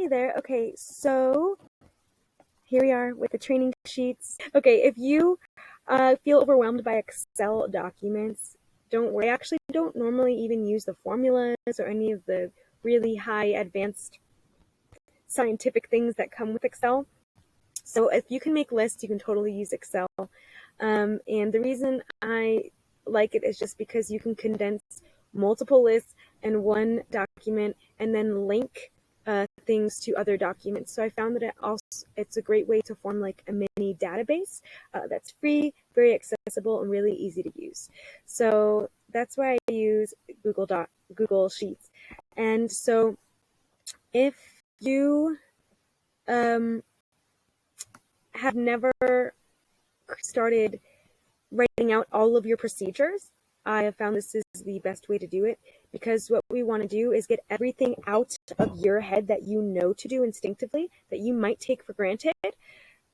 there. Okay, so here we are with the training sheets. Okay, if you feel overwhelmed by Excel documents, don't worry. I actually don't normally even use the formulas or any of the really high advanced scientific things that come with Excel. So if you can make lists, you can totally use Excel. And the reason I like it is just because you can condense multiple lists in one document and then link things to other documents. So I found that it's a great way to form like a mini database that's free, very accessible, and really easy to use. So that's why I use Google Sheets. And so if you have never started writing out all of your procedures, I have found this is the best way to do it, because what we want to do is get everything out of your head that you know to do instinctively, that you might take for granted,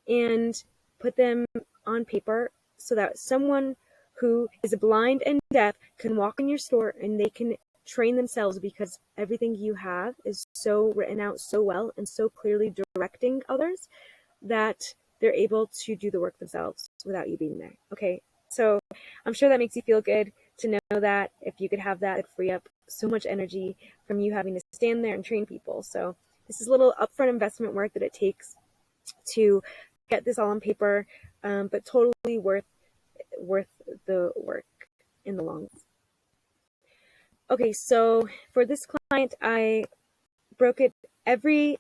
and put them on paper so that someone who is blind and deaf can walk in your store and they can train themselves, because everything you have is so written out so well and so clearly directing others that they're able to do the work themselves without you being there. Okay, so I'm sure that makes you feel good to know that if you could have that, it'd free up so much energy from you having to stand there and train people. So this is a little upfront investment work that it takes to get this all on paper, but totally worth the work in the long run. Okay, so for this client, I broke it every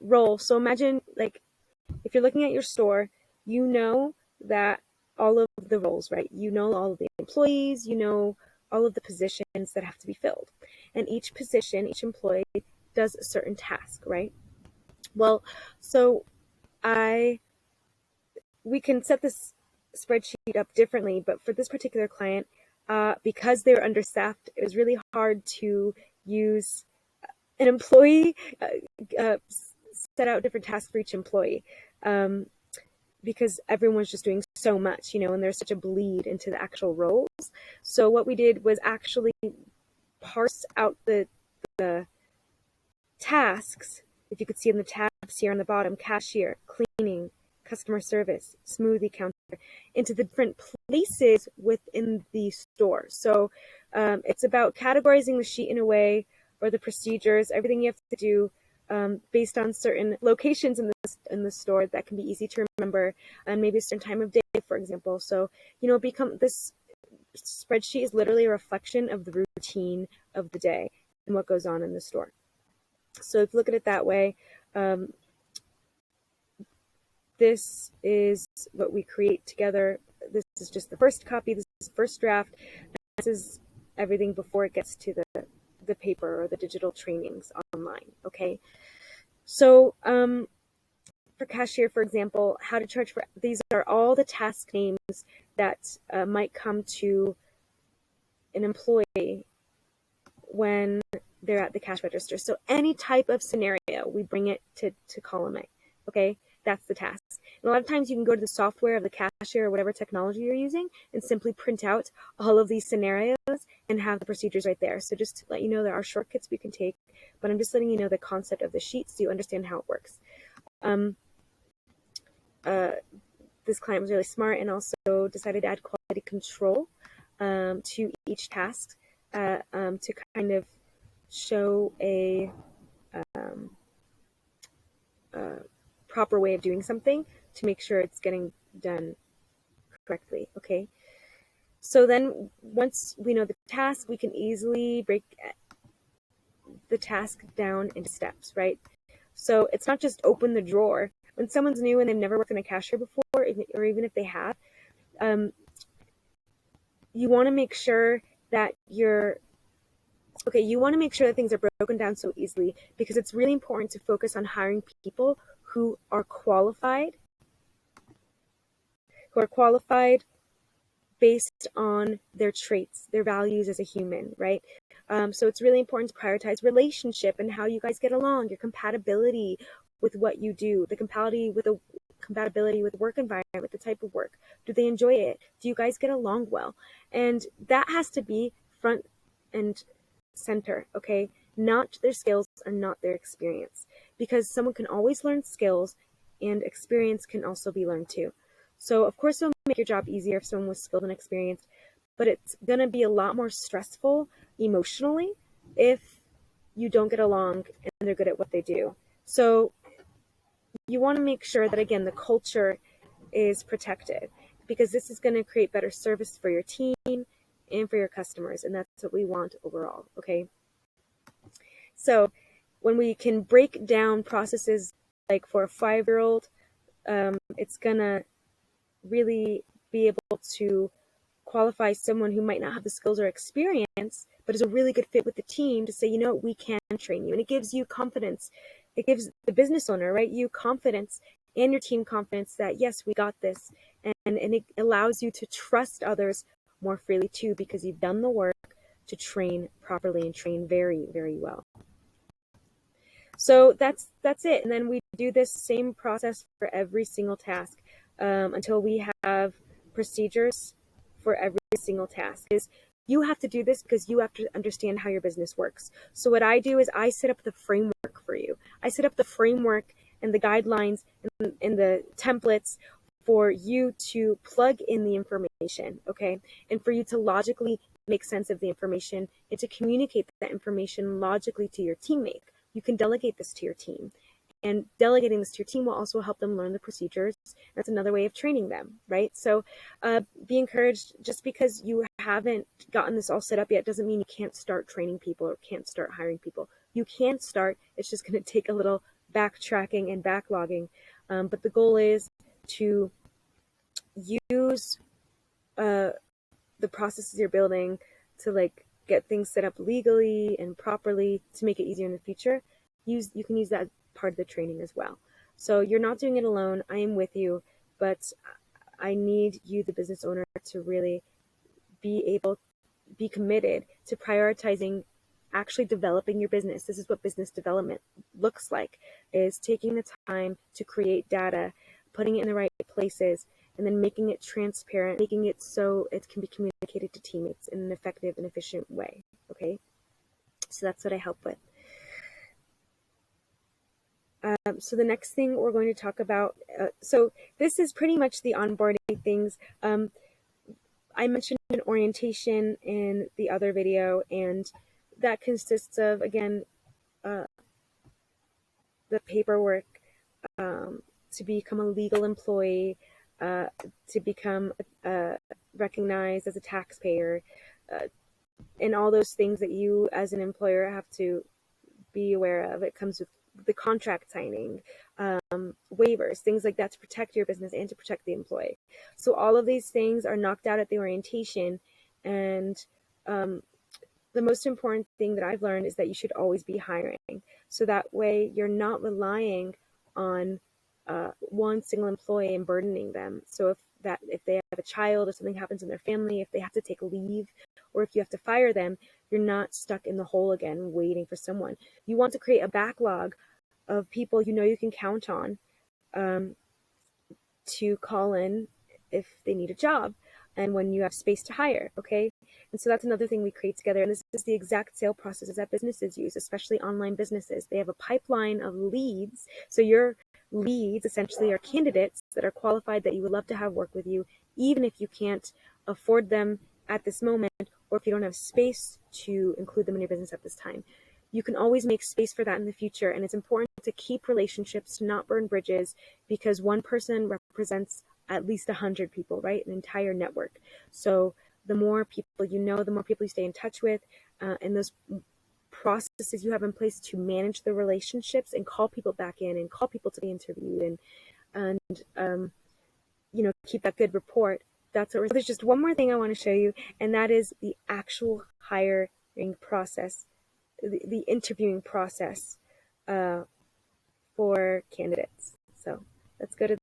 role. So imagine, like, if you're looking at your store, you know that all of the roles, right? You know all of the employees, you know all of the positions that have to be filled. And each position, each employee does a certain task, right? Well, so we can set this spreadsheet up differently, but for this particular client, because they were understaffed, it was really hard to use an employee, set out different tasks for each employee, because everyone's just doing so much, and there's such a bleed into the actual roles. So what we did was actually parse out the tasks. If you could see in the tabs here on the bottom: cashier, cleaning, customer service, smoothie counter, into the different places within the store. So it's about categorizing the sheet in a way, or the procedures, everything you have to do based on certain locations in the store that can be easy to remember, and maybe a certain time of day, for example. So this spreadsheet is literally a reflection of the routine of the day and what goes on in the store. So if you look at it that way, this is what we create together. This is just the first copy. This is the first draft. This is everything before it gets to the paper or the digital trainings online. Okay, so for cashier, for example, how to charge for, these are all the task names that might come to an employee when they're at the cash register. So any type of scenario, we bring it to column A. Okay, that's the task. And a lot of times you can go to the software of the cashier or whatever technology you're using and simply print out all of these scenarios and have the procedures right there. So just to let you know, there are shortcuts we can take, but I'm just letting you know the concept of the sheet so you understand how it works. This client was really smart and also decided to add quality control to each task to kind of show a proper way of doing something to make sure it's getting done correctly. Okay, so then once we know the task, we can easily break the task down into steps, right? So it's not just open the drawer. When someone's new and they've never worked in a cashier before, or even if they have, you want to make sure that you want to make sure that things are broken down so easily, because it's really important to focus on hiring people who are qualified based on their traits, their values as a human, right? So it's really important to prioritize relationship and how you guys get along, your compatibility with what you do, the compatibility with the work environment, the type of work. Do they enjoy it? Do you guys get along well? And that has to be front and center, okay? not their skills and not their experience, because someone can always learn skills and experience can also be learned too. So of course it'll make your job easier if someone was skilled and experienced, but it's going to be a lot more stressful emotionally if you don't get along and they're good at what they do. So you want to make sure that, again, the culture is protected, because this is going to create better service for your team and for your customers, and that's what we want overall. Okay, so when we can break down processes, like for a 5-year-old, it's gonna really be able to qualify someone who might not have the skills or experience, but is a really good fit with the team, to say, you know, we can train you. And it gives you confidence. It gives the business owner, right, you confidence, and your team confidence that, yes, we got this. And it allows you to trust others more freely too, because you've done the work to train properly and train very, very well. So that's it. And then we do this same process for every single task, until we have procedures for every single task. Is you have to do this because you have to understand how your business works. So what I do is I set up the framework for you. I set up the framework and the guidelines and the templates for you to plug in the information, okay? And for you to logically make sense of the information and to communicate that information logically to your teammate. You can delegate this to your team. And delegating this to your team will also help them learn the procedures. That's another way of training them, right? So be encouraged. Just because you haven't gotten this all set up yet doesn't mean you can't start training people or can't start hiring people. You can start. It's just going to take a little backtracking and backlogging. But the goal is to use the processes you're building to like get things set up legally and properly to make it easier in the future. You can use that part of the training as well. So you're not doing it alone. I am with you, but I need you, the business owner, to really be committed to prioritizing actually developing your business. This is what business development looks like, is taking the time to create data, putting it in the right places, and then making it transparent, making it so it can be communicated to teammates in an effective and efficient way. Okay, so that's what I help with. So the next thing we're going to talk about, so this is pretty much the onboarding things. I mentioned an orientation in the other video, and that consists of, again, the paperwork to become a legal employee, to become recognized as a taxpayer, and all those things that you as an employer have to be aware of. It comes with the contract signing, waivers, things like that, to protect your business and to protect the employee. So all of these things are knocked out at the orientation. And the most important thing that I've learned is that you should always be hiring. So that way you're not relying on one single employee and burdening them. So if they have a child, if something happens in their family, if they have to take leave, or if you have to fire them, you're not stuck in the hole again waiting for someone. You want to create a backlog of people you know you can count on to call in if they need a job and when you have space to hire, okay? And so that's another thing we create together. And this is the exact sale processes that businesses use, especially online businesses. They have a pipeline of leads. So your leads essentially are candidates that are qualified that you would love to have work with you, even if you can't afford them at this moment, or if you don't have space to include them in your business at this time. You can always make space for that in the future. And it's important to keep relationships, to not burn bridges, because one person represents at least 100 people, right? An entire network. So the more people you know, the more people you stay in touch with, and those processes you have in place to manage the relationships and call people back in and call people to be interviewed and keep that good report. That's what there's just one more thing I want to show you, and that is the actual hiring process, the interviewing process for candidates. So let's go to